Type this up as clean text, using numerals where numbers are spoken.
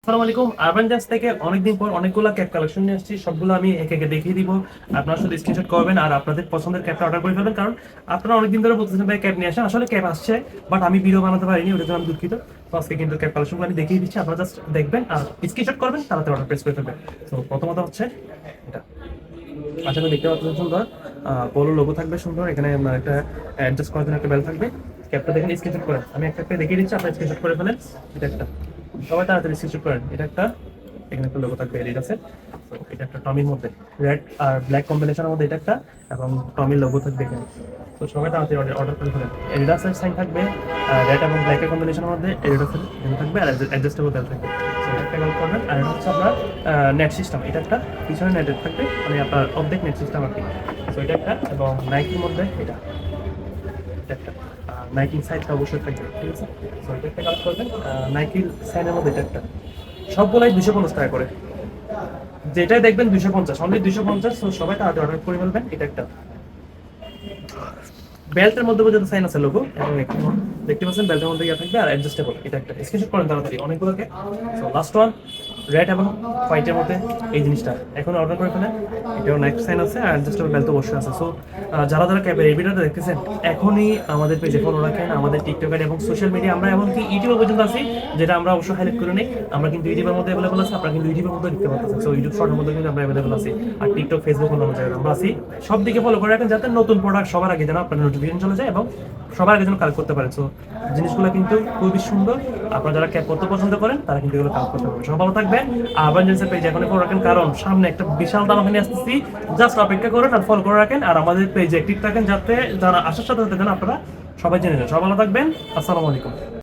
আসসালামু আলাইকুম। আরবান জাজ থেকে অনেকদিন পর অনেকগুলো ক্যাপ কালেকশন নিয়ে আসছি। সবগুলো আমি একে একে দেখিয়ে দিব। আপনারা শুধু স্ক্রিনশট করবেন আর আপনাদের পছন্দের ক্যাপটা অর্ডার করে ফেলবেন। কারণ আপনারা অনেকদিন ধরে বলতেছেন ভাই ক্যাপ নিয়ে আসেন। আসলে ক্যাপ আসছে, বাট আমি ভিডিও বানাতে পারিনি, ওটার জন্য আমি দুঃখিত। তো আজকে কিন্তু ক্যাপ কালেকশনগুলো আমি দেখিয়ে দিচ্ছি। আপনারা জাস্ট দেখবেন আর স্ক্রিনশট করবেন, তাড়াতাড়ি অর্ডার প্রেস করে ফেলবেন। তো প্রথমত হচ্ছে এটা, আশা করি দেখতে পাচ্ছেন সুন্দর পোলো লোগো থাকবে সুন্দর। এখানে আপনার একটা অ্যাডজাস্ট করার জন্য একটা বেল থাকবে। ক্যাপটা দেখেন, স্ক্রিনশট করেন। আমি একটা একটা দেখিয়ে দিচ্ছি, আপনারা স্ক্রিনশট করে ফেলেন। এটা একটা, সবাই তাড়াতাড়ি স্ক্রিনশট করেন। এটা একটা, এখানে একটা লোগো থাকবে এডিডাসের। তো এটা একটা টমির মধ্যে রেড আর ব্ল্যাক কম্বিনেশনের মধ্যে এটা একটা, এবং টমির লোগো থাকবে এখানে। তো সবাই তাড়াতাড়ি অর্ডার করে ফেলেন। এডিডাসের সাইন থাকবে রেড এবং ব্ল্যাকের কম্বিনেশনের মধ্যে এডিডাসের থাকবে, আর অ্যাডজাস্টেবল বেল থাকবে। তো একটা গল্প করবেন। আর এটা হচ্ছে আপনার নেট সিস্টেম। এটা একটা পিছনে নেট থাকবে, মানে আপনার অর্ধেক নেট সিস্টেম আর কি। তো এটা একটা, এবং নাইকির মধ্যে এটা এটা একটা নাইকির সাইডটা অবশ্যই থাকবে, ঠিক আছে। তো এটা একটা কাজ করবেন। নাইকির সাইনের মধ্যে এটা একটা, সবগুলাই 250 টাকা করে। যেটাই দেখবেন 250, অনলি 250। তো সবাই তাড়াতাড়ি অর্ডার করে ফেলবেন। এটা একটা বেল্টের মধ্যে পর্যন্ত সাইন আছে লোগো, এবং এখানে দেখতে পাচ্ছেন বেল্টের মধ্যে ইয়ে থাকবে আর অ্যাডজাস্টেবল। এটা একটা স্ক্রিনশট করেন তাড়াতাড়ি অনেকগুলোকে। সো লাস্ট ওয়ান, রেড এবং হোয়াইটের মধ্যে এই জিনিসটা এখন অর্ডার করে ফেলেন। এটাও নেক্সট সাইন আছে আর অ্যাডজাস্টেবল বেল্ট অবশ্যই আছে। সো যারা যারা ক্যাবের এই ভিডিওটা দেখতেছেন, এখনই আমাদের পেজে ফলো রাখেন, আমাদের টিকটক এবং সোশ্যাল মিডিয়া। আমরা এমনকি ইউটিউবে পর্যন্ত আছি, যেটা আমরা অবশ্যই হাইলাইট করে নিই। আমরা কিন্তু ইউটিউবের মধ্যে অ্যাভেলেবল আছে, আপনারা কিন্তু ইউটিউবের মধ্যে দেখতে পাচ্ছেন। সো ইউটিউব শর্টের মধ্যে কিন্তু আমরা অ্যাভেলেবল আছি। আর টিকটক, ফেসবুক, অন্যান্য জায়গায় আমরা আছি। সব দিকে ফলো করে রাখেন, যাতে নতুন প্রোডাক্ট সবার আগে যেন আপনার নোটিফিকেশন চলে যায় এবং সবার আগে যেন কালেক্ট করতে পারেন। সো জিনিসগুলো কিন্তু খুবই সুন্দর। আপনারা যারা ক্যাপ করতে পছন্দ করেন, তারা কিন্তু এগুলো কালেক্ট করতে পারবেন। সবাই ভালো থাকবেন। আরবান জেন্সের পেজ এখন ফলো রাখেন, কারণ সামনে একটা বিশাল দাম এখানে আসতেছি। জাস্ট অপেক্ষা করেন আর ফলো করে রাখেন, আর আমাদের পেজে অ্যাক্টিভ থাকেন, যাতে যারা আসার সাথে সাথে যেন আপনারা সবাই জেনে যান। সবাই ভালো থাকবেন। আসসালামু আলাইকুম।